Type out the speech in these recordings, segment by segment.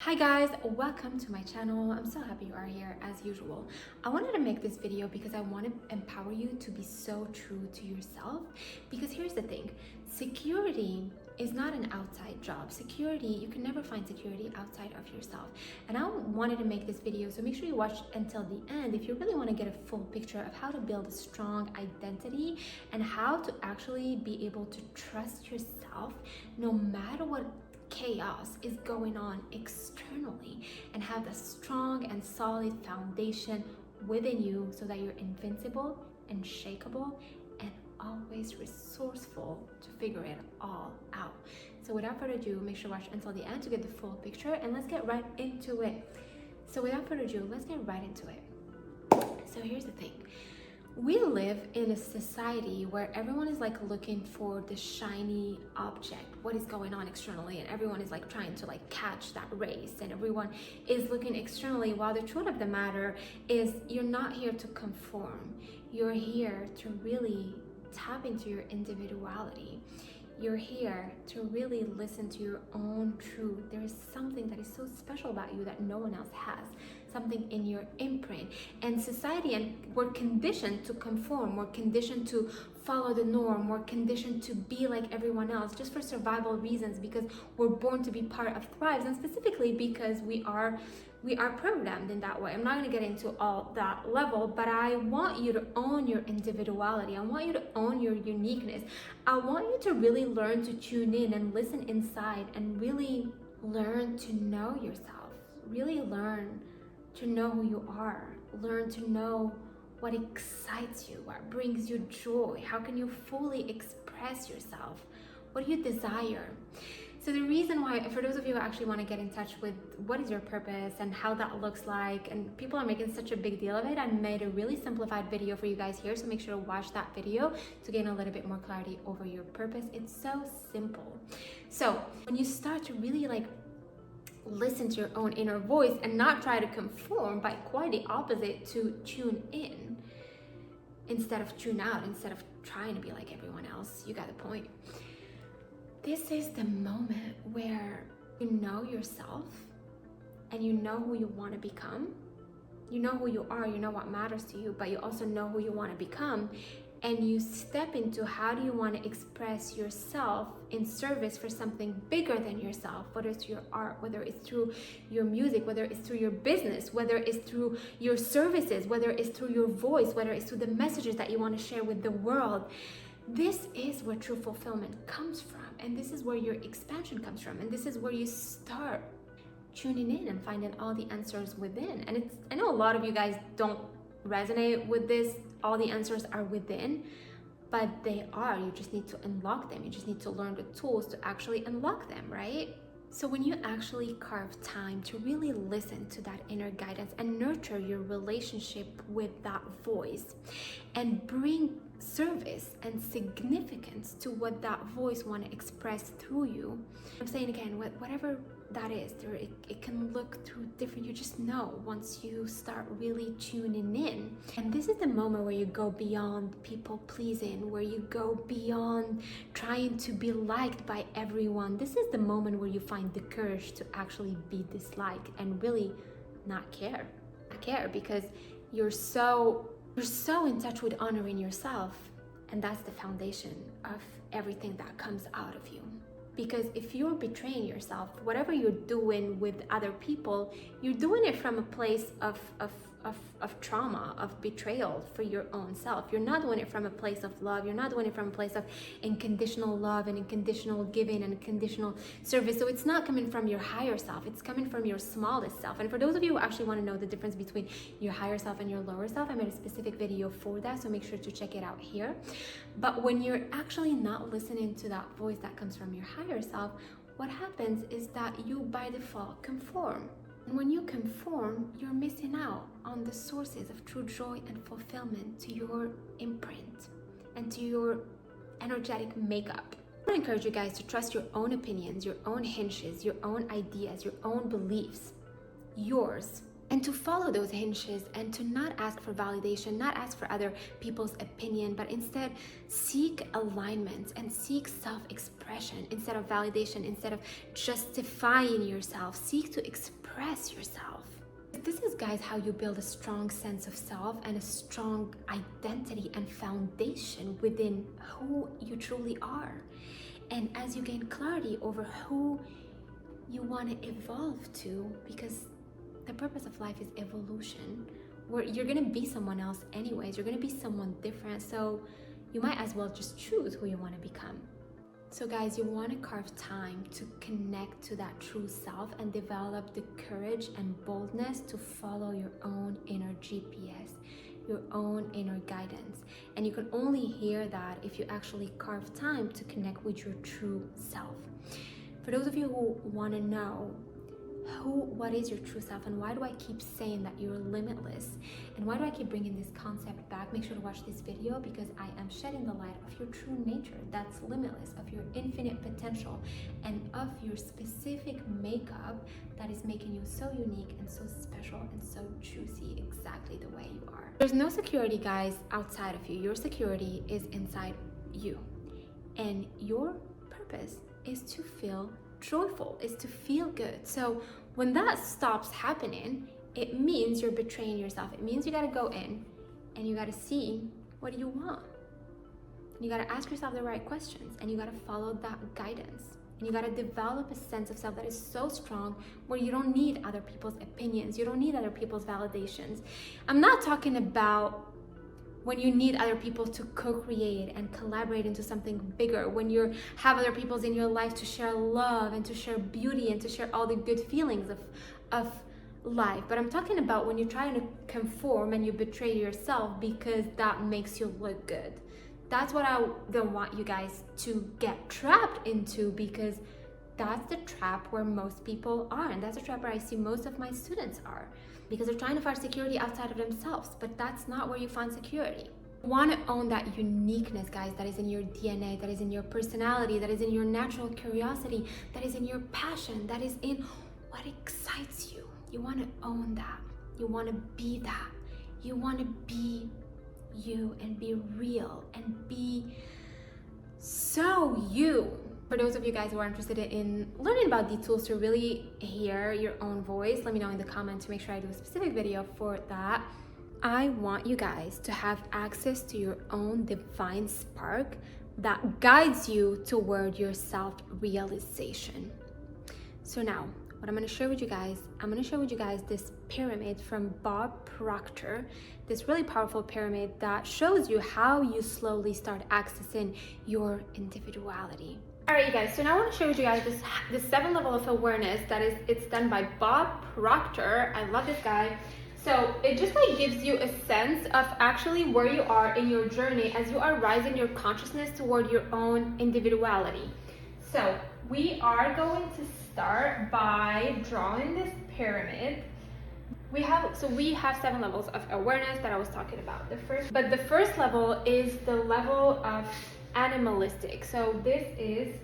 Hi guys, welcome to my channel. I'm so happy you are here as usual. I wanted to make this video because I want to empower you to be so true to yourself, because here's the thing, security is not an outside job. Security, you can never find security outside of yourself. And I wanted to make this video, so make sure you watch until the end if you really want to get a full picture of how to build a strong identity and how to actually be able to trust yourself no matter what chaos is going on externally, and have a strong and solid foundation within you so that you're invincible, unshakable, and always resourceful to figure it all out. So without further ado, make sure to watch until the end to get the full picture, and let's get right into it. So without further ado, let's get right into it. So here's the thing. We live in a society where everyone is like looking for the shiny object, what is going on externally, and everyone is like trying to like catch that race, and everyone is looking externally, while the truth of the matter is you're not here to conform. You're here to really tap into your individuality. You're here to really listen to your own truth. There is something that is so special about you that no one else has, something in your imprint. And society, and we're conditioned to conform, we're conditioned to follow the norm, we're conditioned to be like everyone else just for survival reasons, because we're born to be part of thrives, and specifically because we are programmed in that way. I'm not going to get into all that level, but I want you to own your individuality. I want you to own your uniqueness. I want you to really learn to tune in and listen inside and really learn to know yourself. Really learn to know who you are. Learn to know what excites you, what brings you joy. How can you fully express yourself? What do you desire? So the reason why, for those of you who actually want to get in touch with what is your purpose and how that looks like, and people are making such a big deal of it, I made a really simplified video for you guys here, so make sure to watch that video to gain a little bit more clarity over your purpose. It's so simple. So when you start to really like listen to your own inner voice and not try to conform, but quite the opposite, to tune in instead of tune out, instead of trying to be like everyone else, you got the point. This is the moment where you know yourself and you know who you want to become. You know who you are, you know what matters to you, but you also know who you want to become. And you step into how do you want to express yourself in service for something bigger than yourself, whether it's your art, whether it's through your music, whether it's through your business, whether it's through your services, whether it's through your voice, whether it's through the messages that you want to share with the world. This is where true fulfillment comes from, and this is where your expansion comes from, and this is where you start tuning in and finding all the answers within. And I know a lot of you guys don't resonate with this, all the answers are within, but they are. You just need to unlock them. You just need to learn the tools to actually unlock them, right? So when you actually carve time to really listen to that inner guidance and nurture your relationship with that voice and bring service and significance to what that voice want to express through you, I'm saying again, whatever that is, it can look through different, you just know once you start really tuning in. And this is the moment where you go beyond people pleasing, where you go beyond trying to be liked by everyone. This is the moment where you find the courage to actually be disliked and really not care, because you're so in touch with honoring yourself, and that's the foundation of everything that comes out of you. Because if you're betraying yourself, whatever you're doing with other people, you're doing it from a place of trauma, of betrayal for your own self. You're not doing it from a place of love. You're not doing it from a place of unconditional love and unconditional giving and unconditional service. So it's not coming from your higher self. It's coming from your smallest self. And for those of you who actually want to know the difference between your higher self and your lower self, I made a specific video for that, so make sure to check it out here. But when you're actually not listening to that voice that comes from your higher self, what happens is that you by default conform. And when you conform, you're missing out on the sources of true joy and fulfillment to your imprint and to your energetic makeup. I want to encourage you guys to trust your own opinions, your own hinges, your own ideas, your own beliefs, yours. And to follow those hinges and to not ask for validation, not ask for other people's opinion, but instead seek alignment and seek self-expression instead of validation, instead of justifying yourself. Seek to express express yourself. This is, guys, how you build a strong sense of self and a strong identity and foundation within who you truly are. And as you gain clarity over who you want to evolve to, because the purpose of life is evolution, where you're going to be someone else anyways, you're going to be someone different, so you might as well just choose who you want to become. So guys, you want to carve time to connect to that true self and develop the courage and boldness to follow your own inner GPS, your own inner guidance. And you can only hear that if you actually carve time to connect with your true self. For those of you who want to know what is your true self and why do I keep saying that you're limitless and why do I keep bringing this concept back, make sure to watch this video, because I am shedding the light of your true nature that's limitless, of your infinite potential, and of your specific makeup that is making you so unique and so special and so juicy exactly the way you are. There's no security, guys, outside of you. Your security is inside you, and your purpose is to feel joyful, is to feel good. So when that stops happening, it means you're betraying yourself. It means you got to go in and you got to see, what do you want? You got to ask yourself the right questions, and you got to follow that guidance, and you got to develop a sense of self that is so strong where you don't need other people's opinions, you don't need other people's validations. I'm not talking about when you need other people to co-create and collaborate into something bigger, when you have other people in your life to share love and to share beauty and to share all the good feelings of life. But I'm talking about when you're trying to conform and you betray yourself because that makes you look good. That's what I don't want you guys to get trapped into, because that's the trap where most people are, and that's the trap where I see most of my students are, because they're trying to find security outside of themselves, but that's not where you find security. You want to own that uniqueness, guys, that is in your DNA, that is in your personality, that is in your natural curiosity, that is in your passion, that is in what excites you. You want to own that. You want to be that. You want to be you and be real and be so you. For those of you guys who are interested in learning about the tools to really hear your own voice, let me know in the comments to make sure I do a specific video for that. I want you guys to have access to your own divine spark that guides you toward your self-realization. So now, what I'm going to share with you guys, I'm going to share with you guys this pyramid from Bob Proctor, this really powerful pyramid that shows you how you slowly start accessing your individuality. All right, you guys, so now I want to share with you guys this 7 level of awareness it's done by Bob Proctor. I love this guy. So it just like gives you a sense of actually where you are in your journey as you are rising your consciousness toward your own individuality. So we are going to start by drawing this pyramid. We have 7 levels of awareness that I was talking about. The first level is the level of animalistic. So this is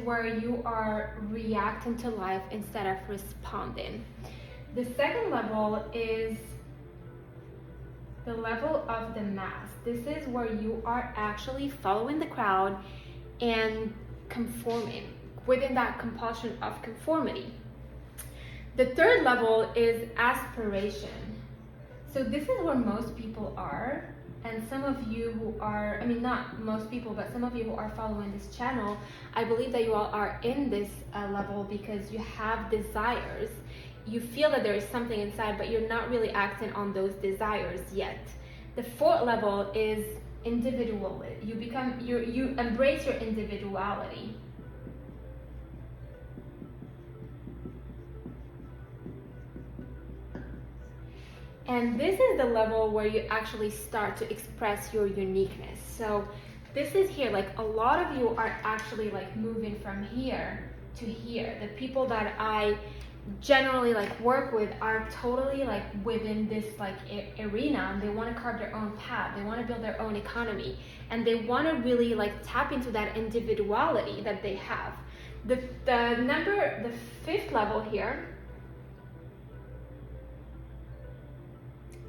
where you are reacting to life instead of responding. The second level is the level of the mass. This is where you are actually following the crowd and conforming within that compulsion of conformity. The third level is aspiration. So this is where most people are, and some of you who are, I mean not most people, but some of you who are following this channel, I believe that you all are in this level because you have desires. You feel that there is something inside, but you're not really acting on those desires yet. The fourth level is individuality. You embrace your individuality. And this is the level where you actually start to express your uniqueness. So this is here, like a lot of you are actually like moving from here to here. The people that I generally like work with are totally like within this like arena, and they want to carve their own path. They want to build their own economy, and they want to really like tap into that individuality that they have. The fifth level here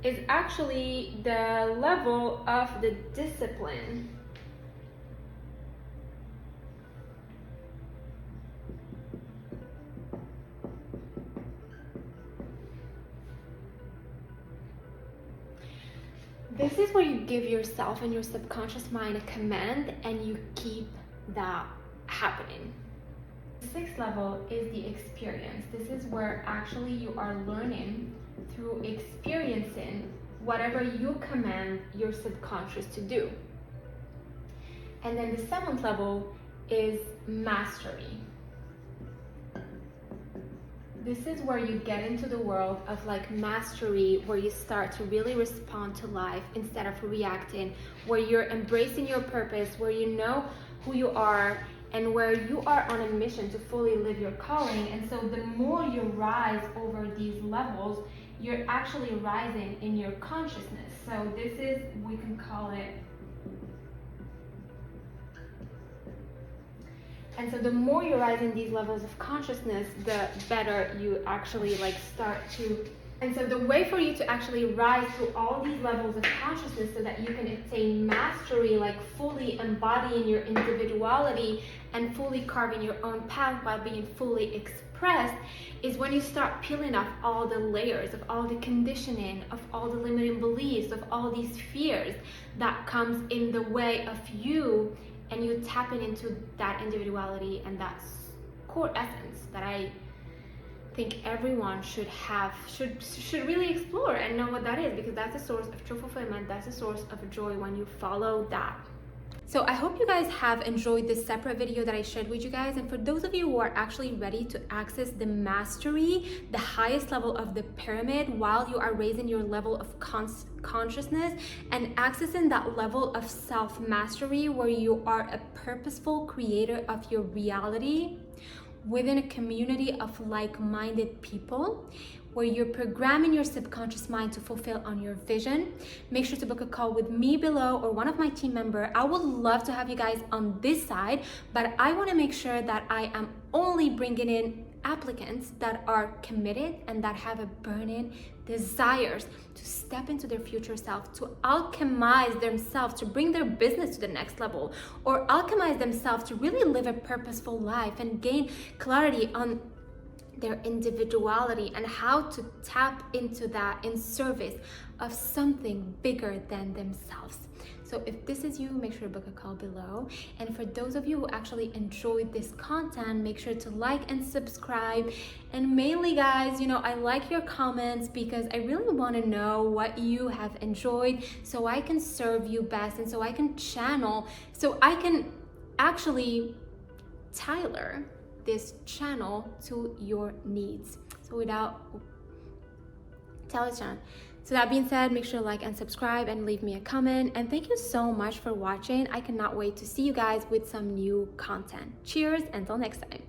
is actually the level of the discipline. This is where you give yourself and your subconscious mind a command and you keep that happening. The sixth level is the experience. This is where actually you are learning through experiencing whatever you command your subconscious to do. And then the seventh level is mastery. This is where you get into the world of like mastery, where you start to really respond to life instead of reacting, where you're embracing your purpose, where you know who you are, and where you are on a mission to fully live your calling. And so the more you rise over these levels, you're actually rising in your consciousness. So this is, we can call it, and so the more you rise in these levels of consciousness, the better you actually like start to. And so the way for you to actually rise through all these levels of consciousness so that you can attain mastery, like fully embodying your individuality and fully carving your own path while being fully expressed, is when you start peeling off all the layers of all the conditioning, of all the limiting beliefs, of all these fears that comes in the way of you, and you tapping into that individuality and that core essence that I think everyone should have, should really explore and know what that is, because that's a source of true fulfillment. That's a source of joy when you follow that. So I hope you guys have enjoyed this separate video that I shared with you guys. And for those of you who are actually ready to access the mastery, the highest level of the pyramid, while you are raising your level of consciousness and accessing that level of self-mastery where you are a purposeful creator of your reality within a community of like-minded people, where you're programming your subconscious mind to fulfill on your vision, make sure to book a call with me below or one of my team members. I would love to have you guys on this side, but I want to make sure that I am only bringing in applicants that are committed and that have a burning desires to step into their future self, to alchemize themselves, to bring their business to the next level, or alchemize themselves to really live a purposeful life and gain clarity on their individuality and how to tap into that in service of something bigger than themselves. So if this is you, make sure to book a call below. And for those of you who actually enjoyed this content, make sure to like and subscribe. And mainly, guys, I like your comments because I really want to know what you have enjoyed so I can serve you best, and so I can channel, so I can actually tailor this channel to your needs. So So that being said, make sure to like and subscribe and leave me a comment. And thank you so much for watching. I cannot wait to see you guys with some new content. Cheers, until next time.